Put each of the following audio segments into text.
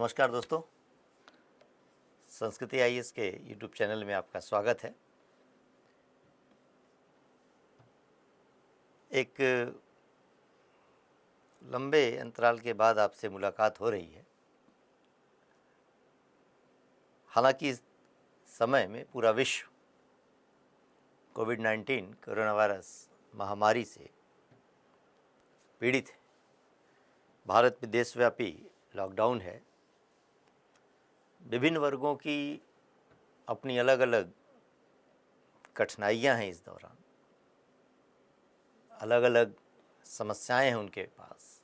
नमस्कार दोस्तों, संस्कृति आईएएस के यूट्यूब चैनल में आपका स्वागत है। एक लंबे अंतराल के बाद आपसे मुलाकात हो रही है। हालांकि इस समय में पूरा विश्व कोविड-19 कोरोना वायरस महामारी से पीड़ित है। भारत में देशव्यापी लॉकडाउन है। विभिन्न वर्गों की अपनी अलग अलग कठिनाइयां हैं। इस दौरान अलग अलग समस्याएं हैं उनके पास।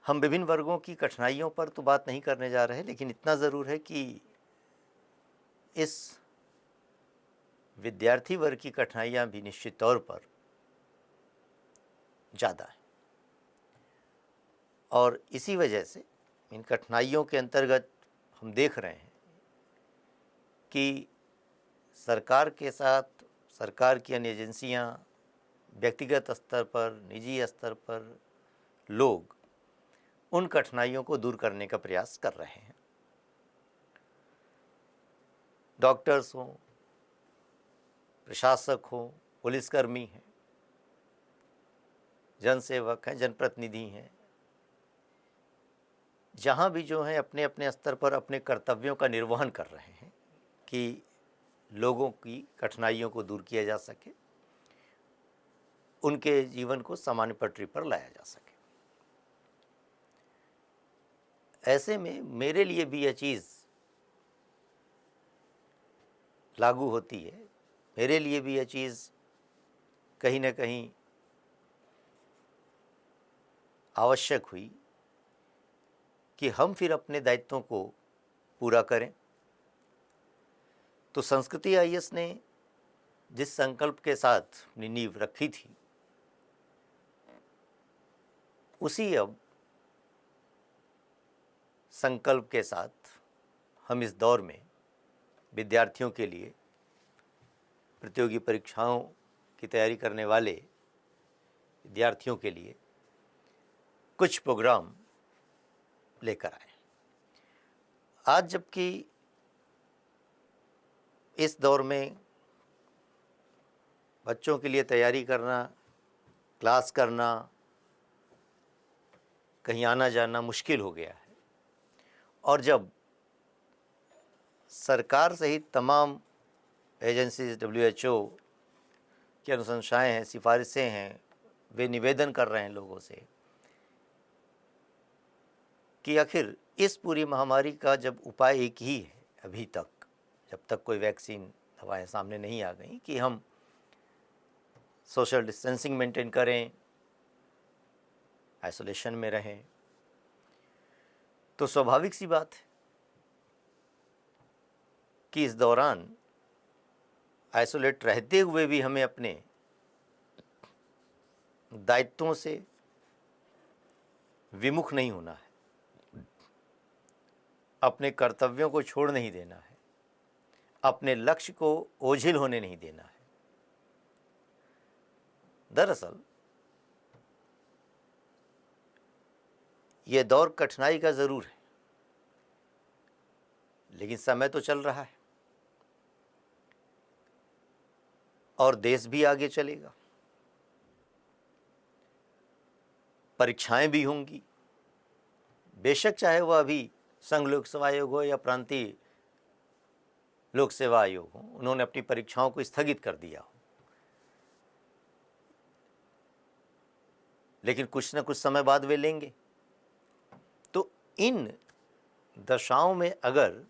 हम विभिन्न वर्गों की कठिनाइयों पर तो बात नहीं करने जा रहे, लेकिन इतना ज़रूर है कि इस विद्यार्थी वर्ग की कठिनाइयां भी निश्चित तौर पर ज़्यादा हैं और इसी वजह से इन कठिनाइयों के अंतर्गत हम देख रहे हैं कि सरकार के साथ सरकार की अन्य एजेंसियां, व्यक्तिगत स्तर पर, निजी स्तर पर लोग उन कठिनाइयों को दूर करने का प्रयास कर रहे हैं। डॉक्टर्स हों, प्रशासक हों, पुलिसकर्मी हैं, जनसेवक हैं, जनप्रतिनिधि हैं, जहाँ भी जो हैं अपने अपने स्तर पर अपने कर्तव्यों का निर्वहन कर रहे हैं कि लोगों की कठिनाइयों को दूर किया जा सके, उनके जीवन को सामान्य पटरी पर लाया जा सके। ऐसे में मेरे लिए भी यह चीज़ लागू होती है। मेरे लिए भी यह चीज़ कहीं ना कहीं आवश्यक हुई कि हम फिर अपने दायित्वों को पूरा करें। तो संस्कृति आईएएस ने जिस संकल्प के साथ अपनी नींव रखी थी, उसी अब संकल्प के साथ हम इस दौर में विद्यार्थियों के लिए, प्रतियोगी परीक्षाओं की तैयारी करने वाले विद्यार्थियों के लिए कुछ प्रोग्राम लेकर आए। आज जबकि इस दौर में बच्चों के लिए तैयारी करना, क्लास करना, कहीं आना जाना मुश्किल हो गया है और जब सरकार सहित तमाम एजेंसीज, WHO की अनुशंसाएं हैं, सिफारिशें हैं, वे निवेदन कर रहे हैं लोगों से कि आखिर इस पूरी महामारी का जब उपाय एक ही है अभी तक, जब तक कोई वैक्सीन, दवाएं सामने नहीं आ गई, कि हम सोशल डिस्टेंसिंग मेंटेन करें, आइसोलेशन में रहें, तो स्वाभाविक सी बात है कि इस दौरान आइसोलेट रहते हुए भी हमें अपने दायित्वों से विमुख नहीं होना है, अपने कर्तव्यों को छोड़ नहीं देना है, अपने लक्ष्य को ओझिल होने नहीं देना है। दरअसल यह दौर कठिनाई का ज़रूर है, लेकिन समय तो चल रहा है और देश भी आगे चलेगा, परीक्षाएं भी होंगी। बेशक चाहे वह अभी संघ लोक सेवा आयोग हो या प्रांतीय लोक सेवा आयोग हो, उन्होंने अपनी परीक्षाओं को स्थगित कर दिया हो, लेकिन कुछ न कुछ समय बाद वे लेंगे। तो इन दशाओं में अगर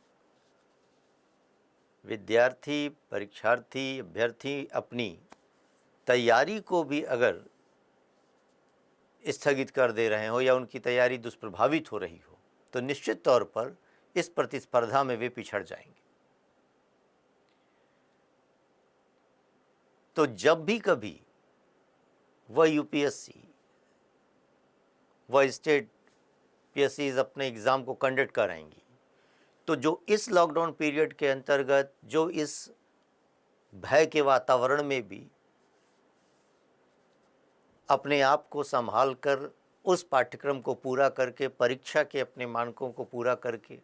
विद्यार्थी, परीक्षार्थी, अभ्यर्थी अपनी तैयारी को भी अगर स्थगित कर दे रहे हो या उनकी तैयारी दुष्प्रभावित हो रही हो, तो निश्चित तौर पर इस प्रतिस्पर्धा में वे पिछड़ जाएंगे। तो जब भी कभी वह यूपीएससी, वह स्टेट पीएससीज अपने एग्ज़ाम को कंडक्ट कराएंगी, तो जो इस लॉकडाउन पीरियड के अंतर्गत, जो इस भय के वातावरण में भी अपने आप को संभाल कर उस पाठ्यक्रम को पूरा करके, परीक्षा के अपने मानकों को पूरा करके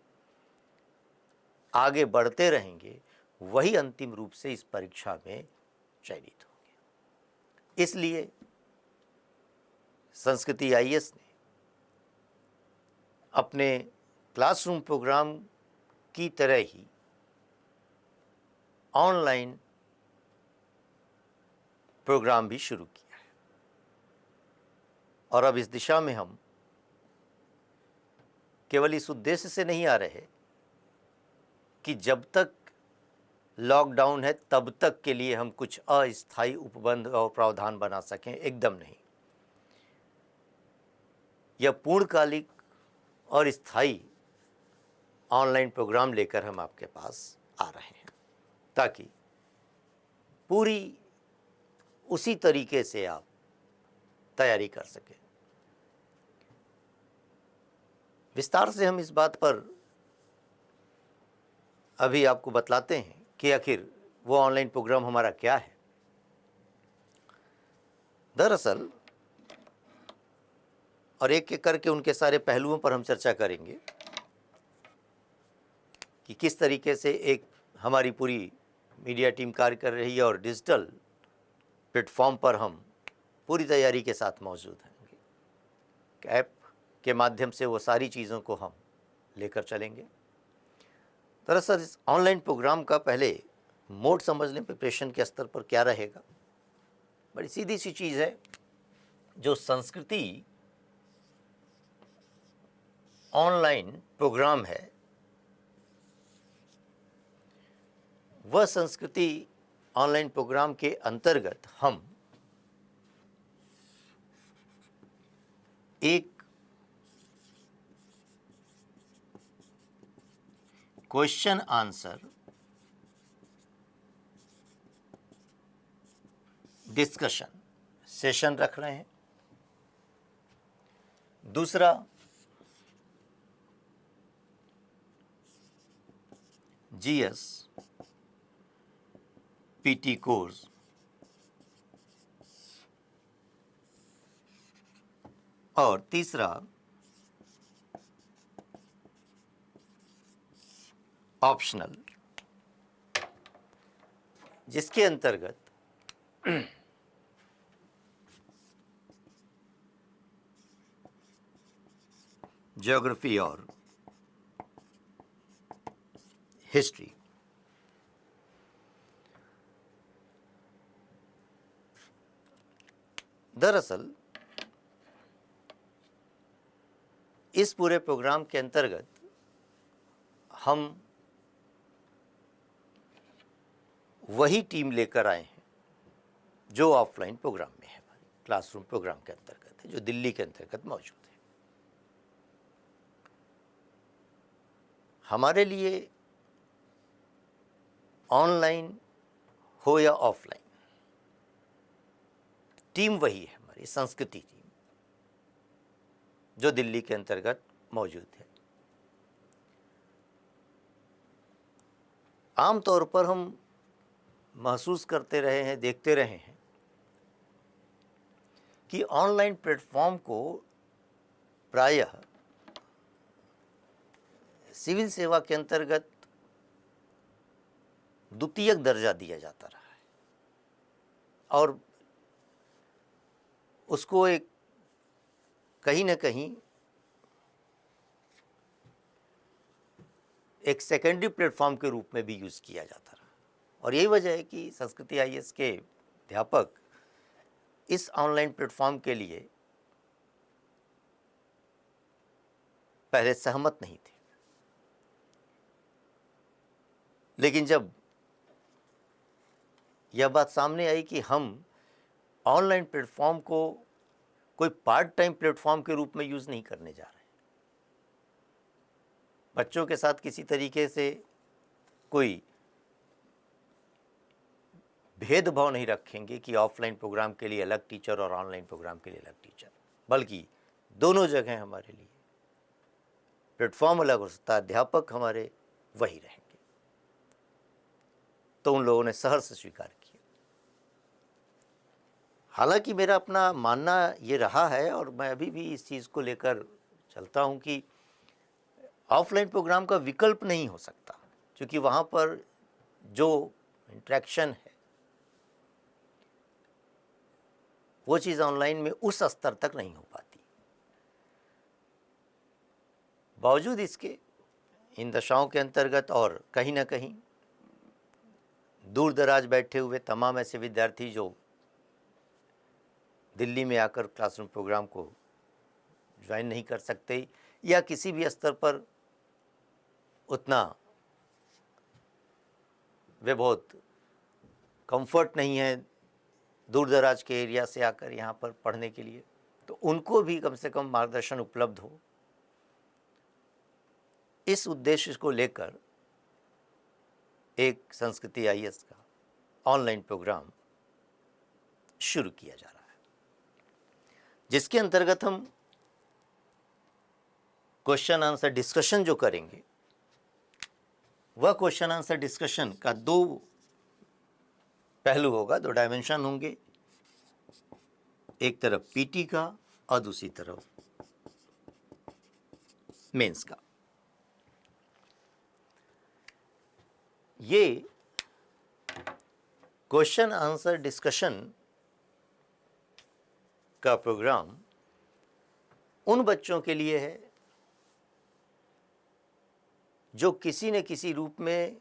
आगे बढ़ते रहेंगे, वही अंतिम रूप से इस परीक्षा में चयनित होंगे। इसलिए संस्कृति आईएएस ने अपने क्लासरूम प्रोग्राम की तरह ही ऑनलाइन प्रोग्राम भी शुरू किया है और अब इस दिशा में हम केवल इस उद्देश्य से नहीं आ रहे कि जब तक लॉकडाउन है तब तक के लिए हम कुछ अस्थायी उपबंध और प्रावधान बना सकें, एकदम नहीं। यह पूर्णकालिक और स्थायी ऑनलाइन प्रोग्राम लेकर हम आपके पास आ रहे हैं ताकि पूरी उसी तरीके से आप तैयारी कर सकें। विस्तार से हम इस बात पर अभी आपको बतलाते हैं कि आखिर वो ऑनलाइन प्रोग्राम हमारा क्या है। दरअसल, और एक एक करके उनके सारे पहलुओं पर हम चर्चा करेंगे कि किस तरीके से एक हमारी पूरी मीडिया टीम कार्य कर रही है और डिजिटल प्लेटफॉर्म पर हम पूरी तैयारी के साथ मौजूद हैं। ऐप के माध्यम से वो सारी चीज़ों को हम लेकर चलेंगे। दरअसल इस ऑनलाइन प्रोग्राम का पहले मोड समझ लें, प्रिपरेशन के स्तर पर क्या रहेगा। बड़ी सीधी सी चीज़ है, जो संस्कृति ऑनलाइन प्रोग्राम है वह संस्कृति ऑनलाइन प्रोग्राम के अंतर्गत हम एक क्वेश्चन आंसर डिस्कशन सेशन रख रहे हैं। दूसरा, जीएस पीटी कोर्स, और तीसरा ऑप्शनल, जिसके अंतर्गत ज्योग्राफी और हिस्ट्री। दरअसल इस पूरे प्रोग्राम के अंतर्गत हम वही टीम लेकर आए हैं जो ऑफलाइन प्रोग्राम में है, हमारी क्लासरूम प्रोग्राम के अंतर्गत है, जो दिल्ली के अंतर्गत मौजूद है। हमारे लिए ऑनलाइन हो या ऑफलाइन, टीम वही है, हमारी संस्कृति टीम जो दिल्ली के अंतर्गत मौजूद है। आमतौर पर हम महसूस करते रहे हैं, देखते रहे हैं कि ऑनलाइन प्लेटफॉर्म को प्रायः सिविल सेवा के अंतर्गत द्वितीयक दर्जा दिया जाता रहा है और उसको एक कहीं न कहीं एक सेकेंडरी प्लेटफॉर्म के रूप में भी यूज़ किया जाता रहा। और यही वजह है कि संस्कृति आईएएस के अध्यापक इस ऑनलाइन प्लेटफॉर्म के लिए पहले सहमत नहीं थे, लेकिन जब यह बात सामने आई कि हम ऑनलाइन प्लेटफॉर्म को कोई पार्ट टाइम प्लेटफॉर्म के रूप में यूज़ नहीं करने जा रहे, बच्चों के साथ किसी तरीके से कोई भेदभाव नहीं रखेंगे कि ऑफलाइन प्रोग्राम के लिए अलग टीचर और ऑनलाइन प्रोग्राम के लिए अलग टीचर, बल्कि दोनों जगह हमारे लिए प्लेटफॉर्म अलग हो सकता है, अध्यापक हमारे वही रहेंगे। तो उन लोगों ने सहर्ष स्वीकार किया। हालांकि मेरा अपना मानना ये रहा है और मैं अभी भी इस चीज़ को लेकर चलता हूँ कि ऑफलाइन प्रोग्राम का विकल्प नहीं हो सकता, क्योंकि वहाँ पर जो इंटरेक्शन है वो चीज़ ऑनलाइन में उस स्तर तक नहीं हो पाती। बावजूद इसके इन दशाओं के अंतर्गत और कहीं ना कहीं दूर दराज बैठे हुए तमाम ऐसे विद्यार्थी जो दिल्ली में आकर क्लासरूम प्रोग्राम को ज्वाइन नहीं कर सकते या किसी भी स्तर पर उतना वे बहुत कंफर्ट नहीं है दूर दराज के एरिया से आकर यहाँ पर पढ़ने के लिए, तो उनको भी कम से कम मार्गदर्शन उपलब्ध हो, इस उद्देश्य को लेकर एक संस्कृति आईएएस का ऑनलाइन प्रोग्राम शुरू किया जा रहा है, जिसके अंतर्गत हम क्वेश्चन आंसर डिस्कशन जो करेंगे वह क्वेश्चन आंसर डिस्कशन का दो पहलू होगा, दो डायमेंशन होंगे, एक तरफ पीटी का और दूसरी तरफ मेंस का। ये क्वेश्चन आंसर डिस्कशन का प्रोग्राम उन बच्चों के लिए है जो किसी न किसी रूप में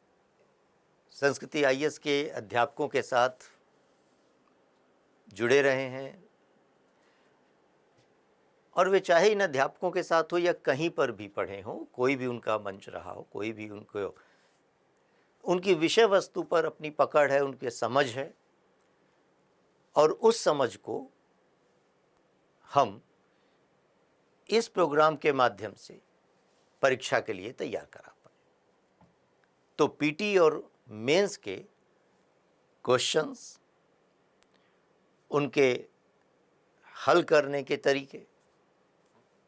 संस्कृति आईएएस के अध्यापकों के साथ जुड़े रहे हैं, और वे चाहे इन अध्यापकों के साथ हो या कहीं पर भी पढ़े हों, कोई भी उनका मंच रहा हो, कोई भी उनको उनकी विषय वस्तु पर अपनी पकड़ है, उनकी समझ है, और उस समझ को हम इस प्रोग्राम के माध्यम से परीक्षा के लिए तैयार करा पाए। तो पीटी और मेंस के क्वेश्चंस, उनके हल करने के तरीके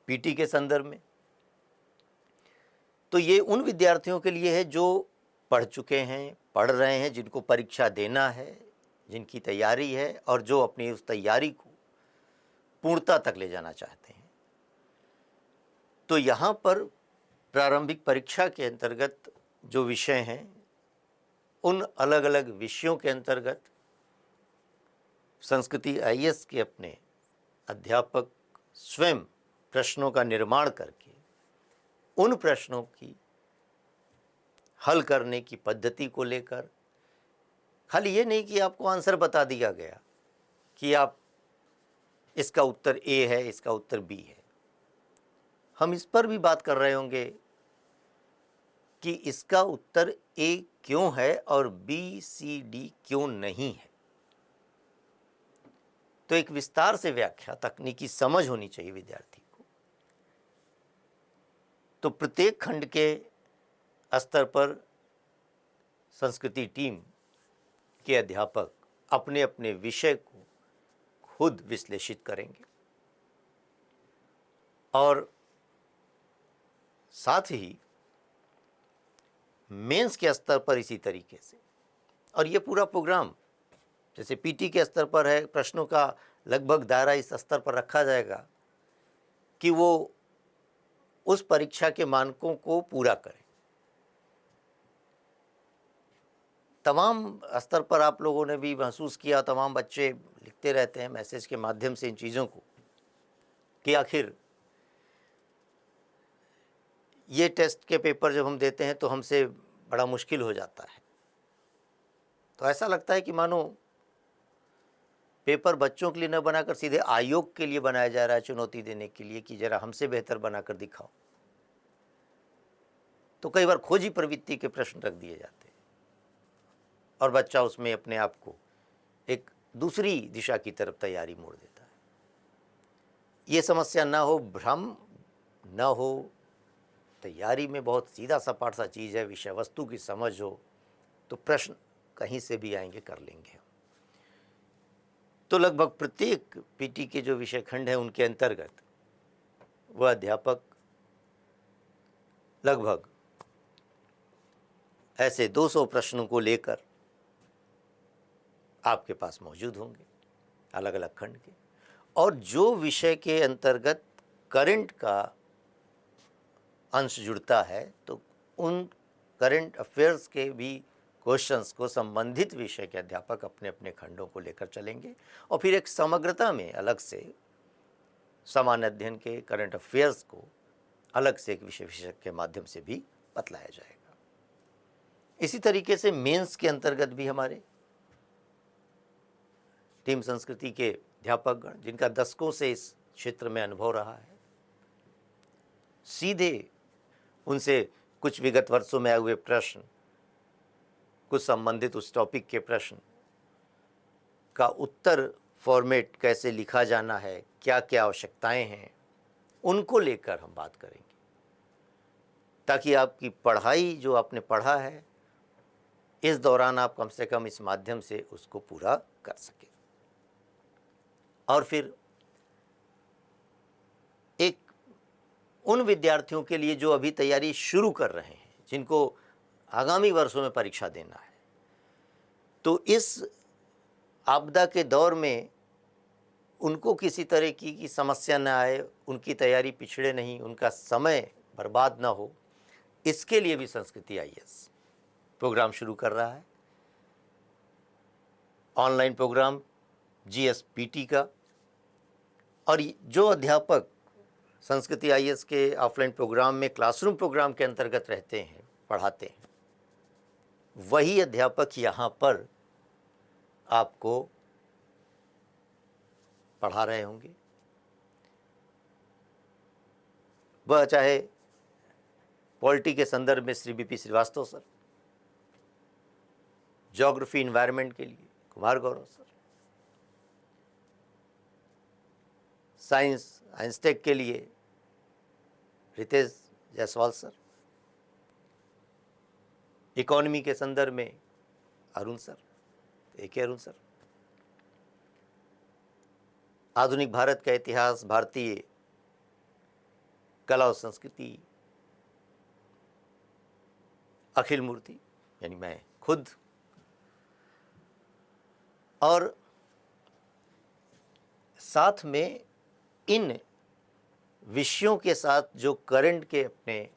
पीटी के संदर्भ में, तो ये उन विद्यार्थियों के लिए है जो पढ़ चुके हैं, पढ़ रहे हैं, जिनको परीक्षा देना है, जिनकी तैयारी है और जो अपनी उस तैयारी को पूर्णता तक ले जाना चाहते हैं। तो यहाँ पर प्रारंभिक परीक्षा के अंतर्गत जो विषय हैं, उन अलग अलग विषयों के अंतर्गत संस्कृति आईएएस के अपने अध्यापक स्वयं प्रश्नों का निर्माण करके उन प्रश्नों की हल करने की पद्धति को लेकर, खाली ये नहीं कि आपको आंसर बता दिया गया कि आप इसका उत्तर ए है, इसका उत्तर बी है, हम इस पर भी बात कर रहे होंगे कि इसका उत्तर ए क्यों है और बी सी डी क्यों नहीं है। तो एक विस्तार से व्याख्या, तकनीकी समझ होनी चाहिए विद्यार्थी को। तो प्रत्येक खंड के स्तर पर संस्कृति टीम के अध्यापक अपने अपने विषय को खुद विश्लेषित करेंगे और साथ ही मेंस के स्तर पर इसी तरीके से। और ये पूरा प्रोग्राम जैसे पीटी के स्तर पर है, प्रश्नों का लगभग दायरा इस स्तर पर रखा जाएगा कि वो उस परीक्षा के मानकों को पूरा करें। तमाम स्तर पर आप लोगों ने भी महसूस किया, तमाम बच्चे लिखते रहते हैं मैसेज के माध्यम से इन चीज़ों को कि आखिर ये टेस्ट के पेपर जब हम देते हैं तो हमसे बड़ा मुश्किल हो जाता है। तो ऐसा लगता है कि मानो पेपर बच्चों के लिए न बनाकर सीधे आयोग के लिए बनाया जा रहा है, चुनौती देने के लिए कि जरा हमसे बेहतर बनाकर दिखाओ। तो कई बार खोजी प्रवृत्ति के प्रश्न रख दिए जाते हैं और बच्चा उसमें अपने आप को एक दूसरी दिशा की तरफ तैयारी मोड़ देता है। ये समस्या ना हो, भ्रम ना हो, तैयारी में बहुत सीधा सपाट सा चीज़ है, विषय वस्तु की समझ हो, तो प्रश्न कहीं से भी आएंगे, कर लेंगे। तो लगभग प्रत्येक पीटी के जो विषय खंड हैं उनके अंतर्गत वह अध्यापक लगभग ऐसे 200 प्रश्नों को लेकर आपके पास मौजूद होंगे। अलग अलग खंड के, और जो विषय के अंतर्गत करंट का अंश जुड़ता है तो उन करंट अफेयर्स के भी क्वेश्चंस को संबंधित विषय के अध्यापक अपने अपने खंडों को लेकर चलेंगे और फिर एक समग्रता में अलग से सामान्य अध्ययन के करंट अफेयर्स को अलग से एक विषय विषय के माध्यम से भी बतलाया जाएगा। इसी तरीके से मेंस के अंतर्गत भी हमारे टीम संस्कृति के अध्यापकगण, जिनका दशकों से इस क्षेत्र में अनुभव रहा है, सीधे उनसे कुछ विगत वर्षों में आए हुए प्रश्न, कुछ संबंधित उस टॉपिक के प्रश्न का उत्तर फॉर्मेट कैसे लिखा जाना है, क्या क्या आवश्यकताएं हैं, उनको लेकर हम बात करेंगे, ताकि आपकी पढ़ाई जो आपने पढ़ा है इस दौरान आप कम से कम इस माध्यम से उसको पूरा कर सकें। और फिर एक उन विद्यार्थियों के लिए जो अभी तैयारी शुरू कर रहे हैं, जिनको आगामी वर्षों में परीक्षा देना है, तो इस आपदा के दौर में उनको किसी तरह की समस्या न आए, उनकी तैयारी पिछड़े नहीं, उनका समय बर्बाद ना हो, इसके लिए भी संस्कृति आईएएस प्रोग्राम शुरू कर रहा है। ऑनलाइन प्रोग्राम जीएसपीटी का, और जो अध्यापक संस्कृति आईएएस के ऑफलाइन प्रोग्राम में क्लासरूम प्रोग्राम के अंतर्गत रहते हैं, पढ़ाते हैं, वही अध्यापक यहाँ पर आपको पढ़ा रहे होंगे। वह चाहे पॉलिटी के संदर्भ में Shri BP Srivastava sir, geography environment के लिए कुमार गौरव सर, साइंस आइंस्टेक के लिए रितेश जायसवाल सर, इकोनॉमी के संदर्भ में Arun sir, AK Arun sir, आधुनिक भारत का इतिहास, भारतीय कला और संस्कृति अखिल मूर्ति, यानी मैं खुद, और साथ में इन विषयों के साथ जो करंट के अपने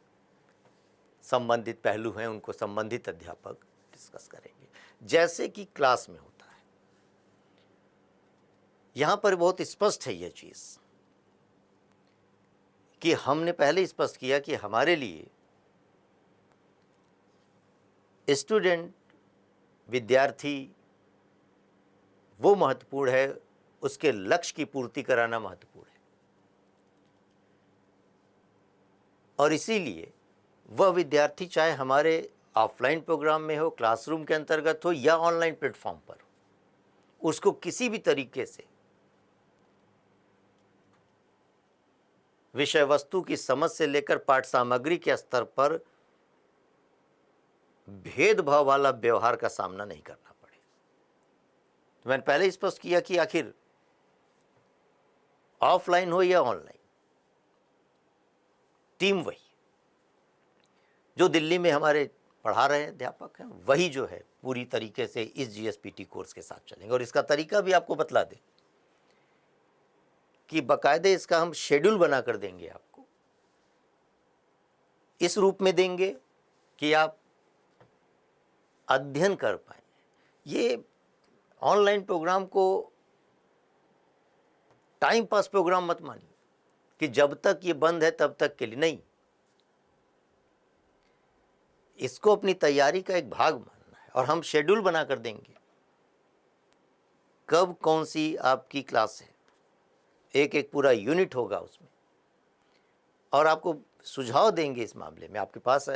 संबंधित पहलू हैं उनको संबंधित अध्यापक डिस्कस करेंगे, जैसे कि क्लास में होता है। यहाँ पर बहुत स्पष्ट है यह चीज़ कि हमने पहले स्पष्ट किया कि हमारे लिए स्टूडेंट, विद्यार्थी वो महत्वपूर्ण है, उसके लक्ष्य की पूर्ति कराना महत्वपूर्ण है, और इसीलिए वह विद्यार्थी चाहे हमारे ऑफलाइन प्रोग्राम में हो, क्लासरूम के अंतर्गत हो या ऑनलाइन प्लेटफॉर्म पर हो, उसको किसी भी तरीके से विषय वस्तु की समझ से लेकर पाठ सामग्री के स्तर पर भेदभाव वाला व्यवहार का सामना नहीं करना पड़े। तो मैंने पहले स्पष्ट किया कि आखिर ऑफलाइन हो या ऑनलाइन, टीम वही जो दिल्ली में हमारे पढ़ा रहे अध्यापक हैं, वही जो है पूरी तरीके से इस जीएसपीटी कोर्स के साथ चलेंगे। और इसका तरीका भी आपको बतला दें कि बाकायदे इसका हम शेड्यूल बना कर देंगे, आपको इस रूप में देंगे कि आप अध्ययन कर पाए। ये ऑनलाइन प्रोग्राम को टाइम पास प्रोग्राम मत मानिए कि जब तक ये बंद है तब तक के लिए, नहीं, इसको अपनी तैयारी का एक भाग मानना है। और हम शेड्यूल बना कर देंगे कब कौन सी आपकी क्लास है, एक एक पूरा यूनिट होगा उसमें, और आपको सुझाव देंगे इस मामले में। आपके पास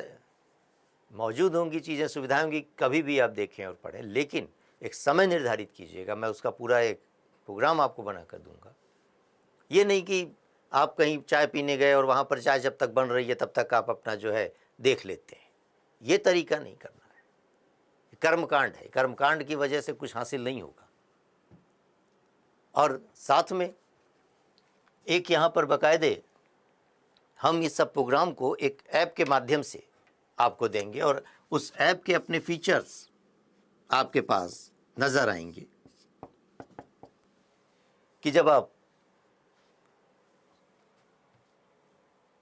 मौजूद होंगी चीज़ें, सुविधाएं होंगी, कभी भी आप देखें और पढ़ें, लेकिन एक समय निर्धारित कीजिएगा। मैं उसका पूरा एक प्रोग्राम आपको बना कर दूंगा। ये नहीं कि आप कहीं चाय पीने गए और वहाँ पर चाय जब तक बन रही है तब तक आप अपना जो है देख लेते हैं, ये तरीका नहीं करना है। कर्मकांड है, कर्मकांड की वजह से कुछ हासिल नहीं होगा। और साथ में एक यहाँ पर बाकायदे हम इस सब प्रोग्राम को एक ऐप के माध्यम से आपको देंगे, और उस ऐप के अपने फीचर्स आपके पास नज़र आएंगे। कि जब आप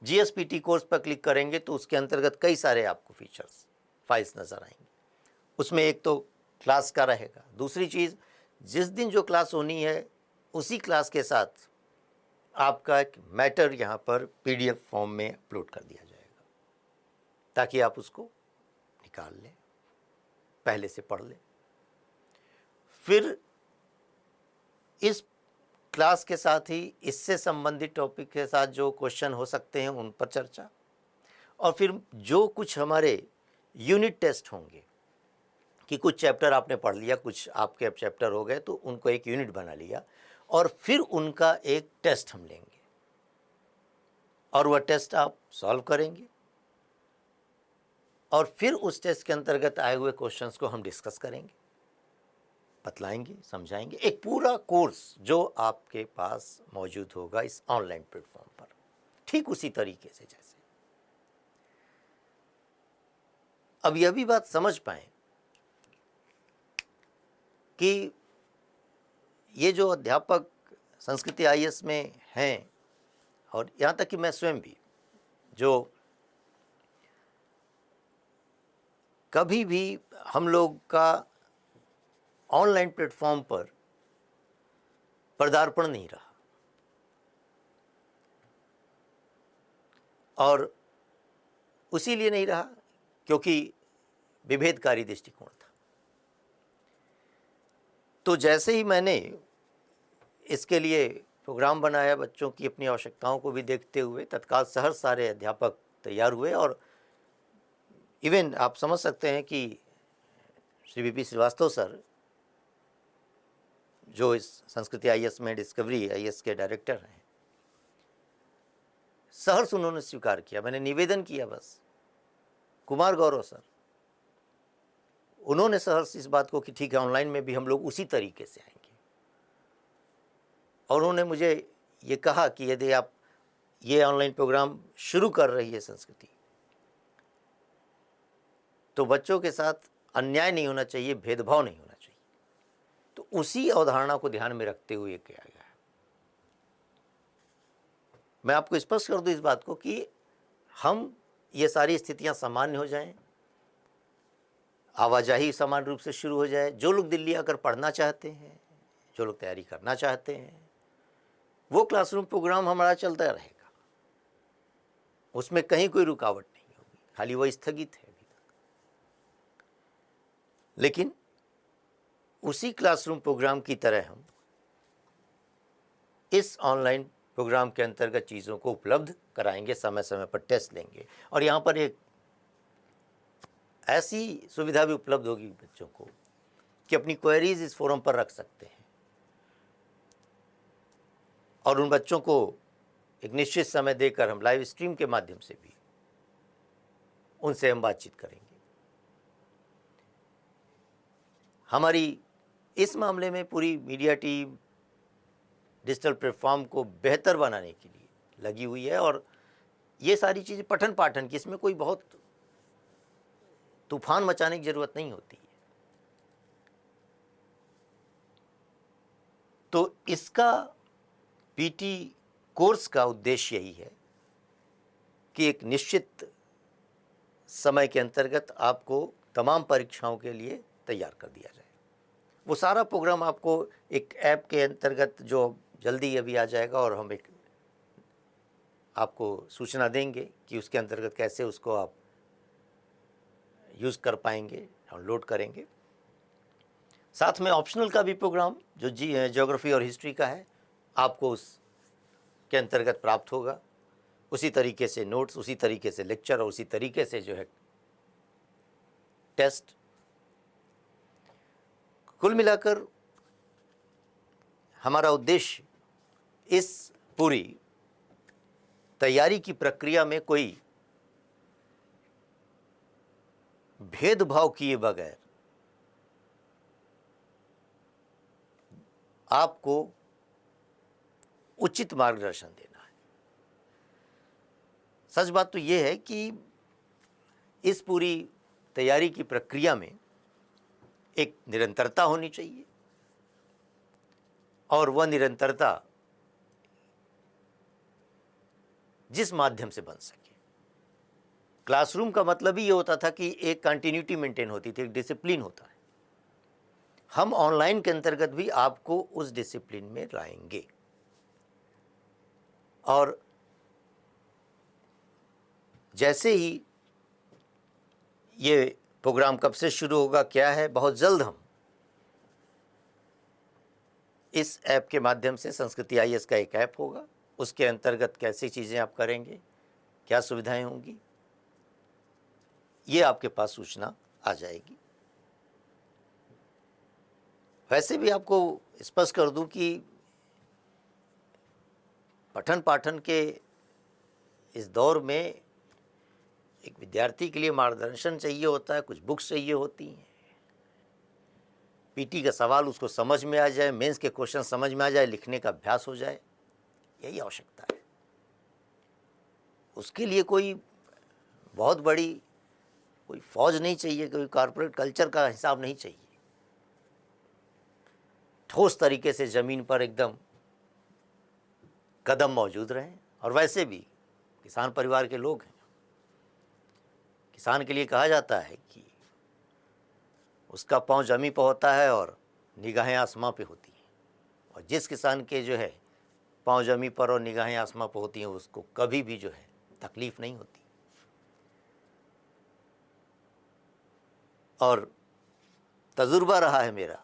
GSPT कोर्स पर क्लिक करेंगे तो उसके अंतर्गत कई सारे आपको फीचर्स फाइल्स नज़र आएंगे। उसमें एक तो क्लास का रहेगा, दूसरी चीज़ जिस दिन जो क्लास होनी है उसी क्लास के साथ आपका एक मैटर यहाँ पर PDF फॉर्म में अपलोड कर दिया जाएगा, ताकि आप उसको निकाल लें, पहले से पढ़ लें। फिर इस क्लास के साथ ही इससे संबंधित टॉपिक के साथ जो क्वेश्चन हो सकते हैं उन पर चर्चा, और फिर जो कुछ हमारे यूनिट टेस्ट होंगे कि कुछ चैप्टर आपने पढ़ लिया, कुछ आपके अब चैप्टर हो गए तो उनको एक यूनिट बना लिया, और फिर उनका एक टेस्ट हम लेंगे और वह टेस्ट आप सॉल्व करेंगे, और फिर उस टेस्ट के अंतर्गत आए हुए क्वेश्चंस को हम डिस्कस करेंगे, बतलाएंगे, समझाएंगे। एक पूरा कोर्स जो आपके पास मौजूद होगा इस ऑनलाइन प्लेटफॉर्म पर, ठीक उसी तरीके से जैसे। अब यह भी बात समझ पाएं कि ये जो अध्यापक संस्कृति IAS में हैं, और यहाँ तक कि मैं स्वयं भी, जो कभी भी हम लोग का ऑनलाइन प्लेटफॉर्म पर पदार्पण नहीं रहा, और उसी लिए नहीं रहा क्योंकि विभेदकारी दृष्टिकोण था। तो जैसे ही मैंने इसके लिए प्रोग्राम बनाया, बच्चों की अपनी आवश्यकताओं को भी देखते हुए, तत्काल सहर्ष सारे अध्यापक तैयार हुए, और इवन आप समझ सकते हैं कि श्री VP श्रीवास्तव सर, जो इस संस्कृति IAS में डिस्कवरी IAS के डायरेक्टर हैं, सहर्ष उन्होंने स्वीकार किया। मैंने निवेदन किया बस, कुमार गौरव सर, उन्होंने सहर्ष इस बात को कि ठीक है ऑनलाइन में भी हम लोग उसी तरीके से आएंगे, और उन्होंने मुझे ये कहा कि यदि आप ये ऑनलाइन प्रोग्राम शुरू कर रही है संस्कृति, तो बच्चों के साथ अन्याय नहीं होना चाहिए, भेदभाव नहीं होना चाहिए। तो उसी अवधारणा को ध्यान में रखते हुए किया गया है। मैं आपको स्पष्ट कर दूं इस बात को कि हम ये सारी स्थितियां सामान्य हो जाएं, आवाजाही समान रूप से शुरू हो जाए, जो लोग दिल्ली आकर पढ़ना चाहते हैं, जो लोग तैयारी करना चाहते हैं, वो क्लासरूम प्रोग्राम हमारा चलता रहेगा, उसमें कहीं कोई रुकावट नहीं होगी, खाली वो स्थगित है अभी तक। लेकिन उसी क्लासरूम प्रोग्राम की तरह हम इस ऑनलाइन प्रोग्राम के अंतर्गत चीज़ों को उपलब्ध कराएंगे, समय समय पर टेस्ट लेंगे, और यहाँ पर एक ऐसी सुविधा भी उपलब्ध होगी बच्चों को कि अपनी क्वेरीज इस फोरम पर रख सकते हैं, और उन बच्चों को एक निश्चित समय देकर हम लाइव स्ट्रीम के माध्यम से भी उनसे हम बातचीत करेंगे। हमारी इस मामले में पूरी मीडिया टीम डिजिटल प्लेटफॉर्म को बेहतर बनाने के लिए लगी हुई है, और ये सारी चीज़ें पठन पाठन की, इसमें कोई बहुत तूफान मचाने की ज़रूरत नहीं होती है। तो इसका PT कोर्स का उद्देश्य यही है कि एक निश्चित समय के अंतर्गत आपको तमाम परीक्षाओं के लिए तैयार कर दिया जाए। वो सारा प्रोग्राम आपको एक ऐप के अंतर्गत जो जल्दी अभी आ जाएगा, और हम एक आपको सूचना देंगे कि उसके अंतर्गत कैसे उसको आप यूज़ कर पाएंगे, डाउनलोड करेंगे। साथ में ऑप्शनल का भी प्रोग्राम जो ज्योग्राफी और हिस्ट्री का है, आपको उसके अंतर्गत प्राप्त होगा। उसी तरीके से नोट्स, उसी तरीके से लेक्चर, और उसी तरीके से जो है टेस्ट। कुल मिलाकर हमारा उद्देश्य इस पूरी तैयारी की प्रक्रिया में कोई भेदभाव किए बगैर आपको उचित मार्गदर्शन देना है। सच बात तो ये है कि इस पूरी तैयारी की प्रक्रिया में एक निरंतरता होनी चाहिए, और वह निरंतरता जिस माध्यम से बन सके। क्लासरूम का मतलब ही ये होता था कि एक कंटिन्यूटी मेंटेन होती थी, एक डिसिप्लिन होता है। हम ऑनलाइन के अंतर्गत भी आपको उस डिसिप्लिन में लाएंगे। और जैसे ही ये प्रोग्राम कब से शुरू होगा, क्या है, बहुत जल्द हम इस ऐप के माध्यम से, संस्कृति आईएएस का एक ऐप होगा, उसके अंतर्गत कैसी चीज़ें आप करेंगे, क्या सुविधाएं होंगी, ये आपके पास सूचना आ जाएगी। वैसे भी आपको स्पष्ट कर दूं कि पठन पाठन के इस दौर में एक विद्यार्थी के लिए मार्गदर्शन चाहिए होता है, कुछ बुक्स चाहिए होती हैं, पीटी का सवाल उसको समझ में आ जाए, मेंस के क्वेश्चन समझ में आ जाए, लिखने का अभ्यास हो जाए, यही आवश्यकता है। उसके लिए कोई बहुत बड़ी कोई फौज नहीं चाहिए, कोई कॉर्पोरेट कल्चर का हिसाब नहीं चाहिए। ठोस तरीके से ज़मीन पर एकदम कदम मौजूद रहें। और वैसे भी किसान परिवार के लोग हैं, किसान के लिए कहा जाता है कि उसका पाँव ज़मीन पर होता है और निगाहें आसमां पे होती हैं। और जिस किसान के जो है पाँव ज़मीन पर और निगाहें आसमां पर होती हैं, उसको कभी भी जो है तकलीफ़ नहीं होती। और तजुर्बा रहा है मेरा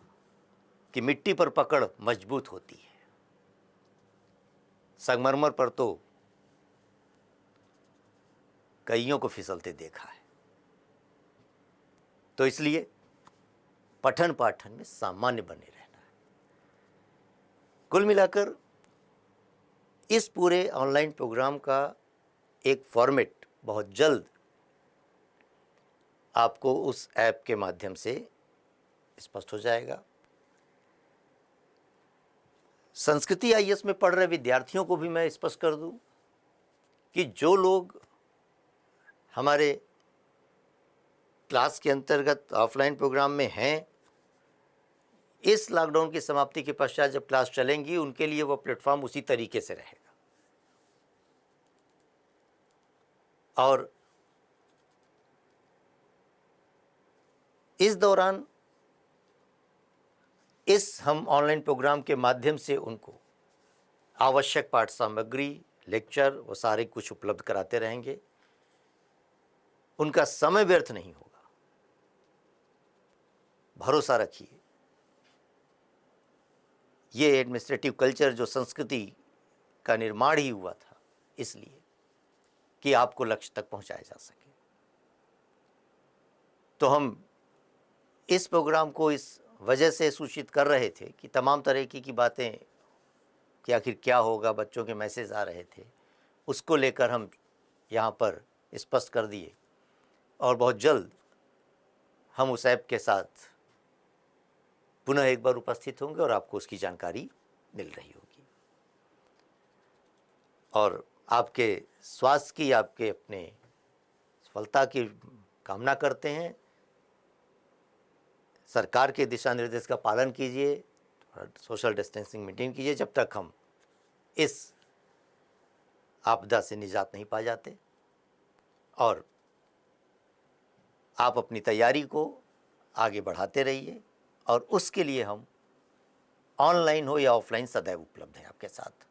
कि मिट्टी पर पकड़ मजबूत होती है, संगमरमर पर तो कईयों को फिसलते देखा है। तो इसलिए पठन पाठन में सामान्य बने रहना है। कुल मिलाकर इस पूरे ऑनलाइन प्रोग्राम का एक फॉर्मेट बहुत जल्द आपको उस ऐप के माध्यम से स्पष्ट हो जाएगा। संस्कृति आईएएस में पढ़ रहे विद्यार्थियों को भी मैं स्पष्ट कर दूं कि जो लोग हमारे क्लास के अंतर्गत ऑफलाइन प्रोग्राम में हैं, इस लॉकडाउन की समाप्ति के पश्चात जब क्लास चलेंगी, उनके लिए वो प्लेटफॉर्म उसी तरीके से रहेगा। और इस दौरान इस हम ऑनलाइन प्रोग्राम के माध्यम से उनको आवश्यक पाठ सामग्री, लेक्चर वो सारे कुछ उपलब्ध कराते रहेंगे। उनका समय व्यर्थ नहीं होगा, भरोसा रखिए। ये एडमिनिस्ट्रेटिव कल्चर जो संस्कृति का निर्माण ही हुआ था इसलिए कि आपको लक्ष्य तक पहुंचाया जा सके। तो हम इस प्रोग्राम को इस वजह से सूचित कर रहे थे कि तमाम तरह की बातें कि आखिर क्या होगा, बच्चों के मैसेज आ रहे थे, उसको लेकर हम यहाँ पर स्पष्ट कर दिए। और बहुत जल्द हम उस ऐप के साथ पुनः एक बार उपस्थित होंगे और आपको उसकी जानकारी मिल रही होगी। और आपके स्वास्थ्य की, आपके अपने सफलता की कामना करते हैं। सरकार के दिशा निर्देश का पालन कीजिए, सोशल डिस्टेंसिंग मेंटेन कीजिए जब तक हम इस आपदा से निजात नहीं पा जाते। और आप अपनी तैयारी को आगे बढ़ाते रहिए और उसके लिए हम ऑनलाइन हो या ऑफलाइन सदैव उपलब्ध हैं आपके साथ।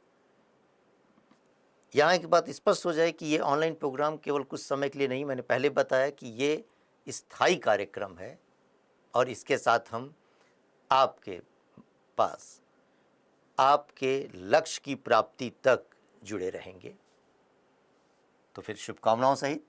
यहाँ एक बात स्पष्ट हो जाए कि ये ऑनलाइन प्रोग्राम केवल कुछ समय के लिए नहीं, मैंने पहले बताया कि ये स्थायी कार्यक्रम है और इसके साथ हम आपके पास आपके लक्ष्य की प्राप्ति तक जुड़े रहेंगे। तो फिर शुभकामनाओं सहित